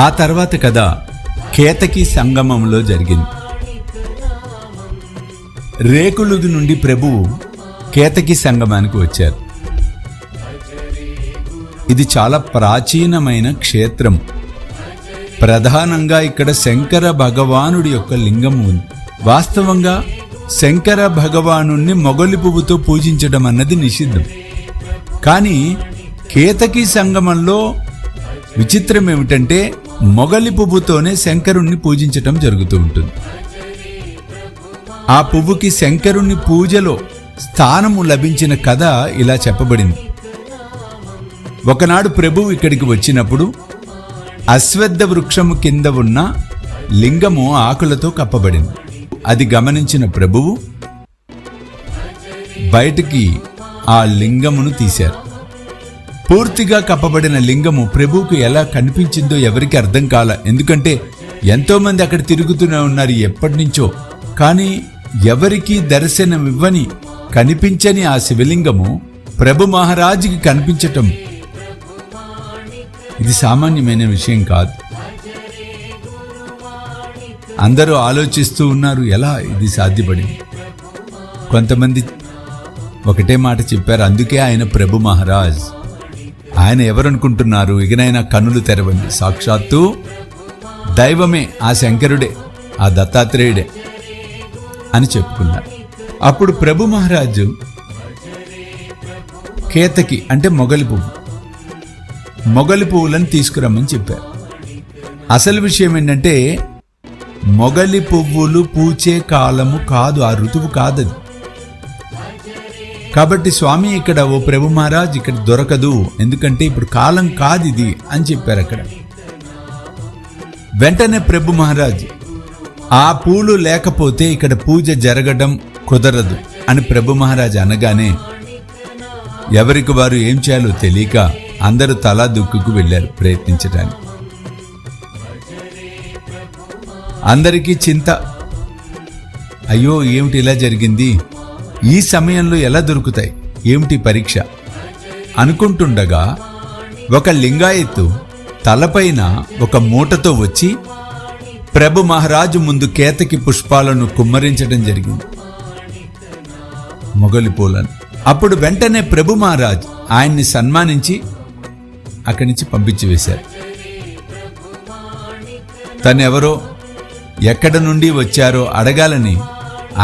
ఆ తర్వాత కథ కేతకి సంగమంలో జరిగింది. రేకులుగు నుండి ప్రభువు కేతకి సంగమానికి వచ్చారు. ఇది చాలా ప్రాచీనమైన క్షేత్రం. ప్రధానంగా ఇక్కడ శంకర భగవానుడి యొక్క లింగం ఉంది. వాస్తవంగా శంకర భగవానుణ్ణి మొగలి పువ్వుతో పూజించడం అన్నది నిషిద్ధం. కానీ కేతకి సంగమంలో విచిత్రం ఏమిటంటే మొగలి పువ్వుతోనే శంకరుణ్ణి పూజించటం జరుగుతూ ఉంటుంది. ఆ పువ్వుకి శంకరుణ్ణి పూజలో స్థానము లభించిన కథ ఇలా చెప్పబడింది. ఒకనాడు ప్రభువు ఇక్కడికి వచ్చినప్పుడు అశ్వత్థ వృక్షము కింద ఉన్న లింగము ఆకులతో కప్పబడింది. అది గమనించిన ప్రభువు బయటికి ఆ లింగమును తీశారు. పూర్తిగా కప్పబడిన లింగము ప్రభువుకు ఎలా కనిపించిందో ఎవరికి అర్థం కాల. ఎందుకంటే ఎంతోమంది అక్కడ తిరుగుతూనే ఉన్నారు ఎప్పటి నుంచో. కానీ ఎవరికీ దర్శనమివ్వని కనిపించని ఆ శివలింగము ప్రభు మహారాజుకి కనిపించటం ఇది సామాన్యమైన విషయం కాదు. అందరూ ఆలోచిస్తూ ఉన్నారు, ఎలా ఇది సాధ్యపడింది. కొంతమంది ఒకటే మాట చెప్పారు, అందుకే ఆయన ప్రభు మహారాజ్. ఆయన ఎవరనుకుంటున్నారు? ఇకనైనా కన్నులు తెరవండి, సాక్షాత్తు దైవమే, ఆ శంకరుడే, ఆ దత్తాత్రేయుడే అని చెప్పుకున్నారు. అప్పుడు ప్రభు మహారాజు కేతకి అంటే మొగలి పువ్వులను తీసుకురమ్మని చెప్పారు. అసలు విషయం ఏంటంటే మొగలి పువ్వులు పూచే కాలము కాదు, ఆ ఋతువు కాదది. కాబట్టి స్వామి ఇక్కడ ఓ ప్రభు మహారాజ్ ఇక్కడ దొరకదు, ఎందుకంటే ఇప్పుడు కాలం కాదు ఇది అని చెప్పారు అక్కడ. వెంటనే ప్రభు మహారాజ్ ఆ పూలు లేకపోతే ఇక్కడ పూజ జరగడం కుదరదు అని ప్రభు మహారాజ్ అనగానే ఎవరికి వారు ఏం చేయాలో తెలియక అందరూ తలా దుక్కుకు వెళ్ళారు ప్రయత్నించడానికి. అందరికీ చింత, అయ్యో ఏమిటి ఇలా జరిగింది, ఈ సమయంలో ఎలా దొరుకుతాయి, ఏమిటి పరీక్ష అనుకుంటుండగా ఒక లింగాయత్తు తలపైన ఒక మూటతో వచ్చి ప్రభు మహారాజు ముందు కేతకి పుష్పాలను కుమ్మరించడం జరిగింది, మొగలి పూలను. అప్పుడు వెంటనే ప్రభు మహారాజ్ ఆయన్ని సన్మానించి అక్కడి నుంచి పంపించి వేశారు. తనెవరో ఎక్కడ నుండి వచ్చారో అడగాలని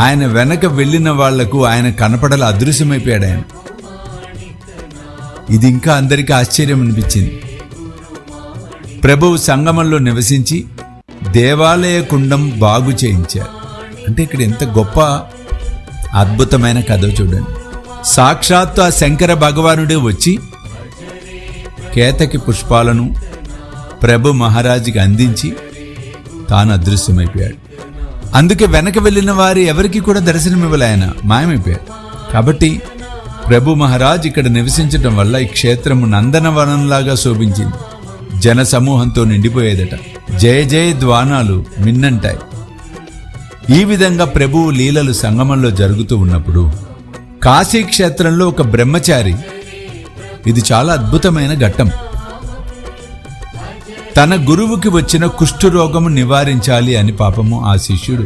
ఆయన వెనక వెళ్ళిన వాళ్లకు ఆయన కనపడల అదృశ్యమైపోయాడు ఆయన. ఇది ఇంకా అందరికీ ఆశ్చర్యం అనిపించింది. ప్రభువు సంగమంలో నివసించి దేవాలయ కుండం బాగు చేయించారు. అంటే ఇక్కడ ఎంత గొప్ప అద్భుతమైన కథ చూడండి. సాక్షాత్తు ఆ శంకర భగవానుడే వచ్చి కేతకి పుష్పాలను ప్రభు మహారాజుకి అందించి తాను అదృశ్యమైపోయాడు. అందుకే వెనక వెళ్ళిన వారి ఎవరికి కూడా దర్శనమివ్వలే, ఆయన మాయమైపోయాడు. కాబట్టి ప్రభు మహారాజ్ ఇక్కడ నివసించటం వల్ల ఈ క్షేత్రము నందనవనంలాగా శోభించింది. జన సమూహంతో నిండిపోయేదట. జయ జయ ద్వానాలు మిన్నంటాయి. ఈ విధంగా ప్రభువు లీలలు సంగమంలో జరుగుతూ ఉన్నప్పుడు కాశీ క్షేత్రంలో ఒక బ్రహ్మచారి, ఇది చాలా అద్భుతమైన ఘట్టం, తన గురువుకి వచ్చిన కుష్ఠరోగము నివారించాలి అని పాపము ఆ శిష్యుడు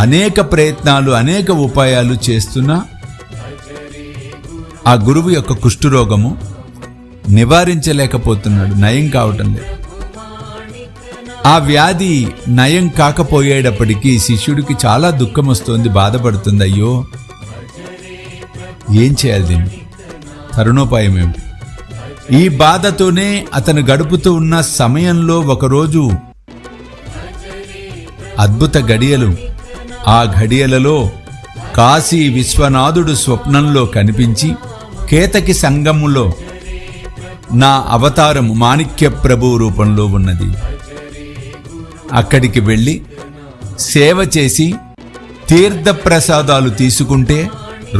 అనేక ప్రయత్నాలు అనేక ఉపాయాలు చేస్తున్నా ఆ గురువు యొక్క కుష్ఠరోగము నివారించలేకపోతున్నాడు, నయం కావటం లేదు. ఆ వ్యాధి నయం కాకపోయేటప్పటికీ శిష్యుడికి చాలా దుఃఖం వస్తుంది, బాధపడుతుంది. అయ్యో ఏం చేయాలి, దీనికి తరుణోపాయం ఏమిటి? ఈ బాధతోనే అతను గడుపుతూ ఉన్న సమయంలో ఒకరోజు అద్భుత గడియలు, ఆ ఘడియలలో కాశీ విశ్వనాథుడు స్వప్నంలో కనిపించి కేతకి సంగములో నా అవతారము మాణిక్య ప్రభు రూపంలో ఉన్నది, అక్కడికి వెళ్ళి సేవ చేసి తీర్థప్రసాదాలు తీసుకుంటే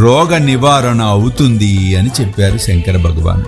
రోగ నివారణ అవుతుంది అని చెప్పారు శంకర భగవాన్.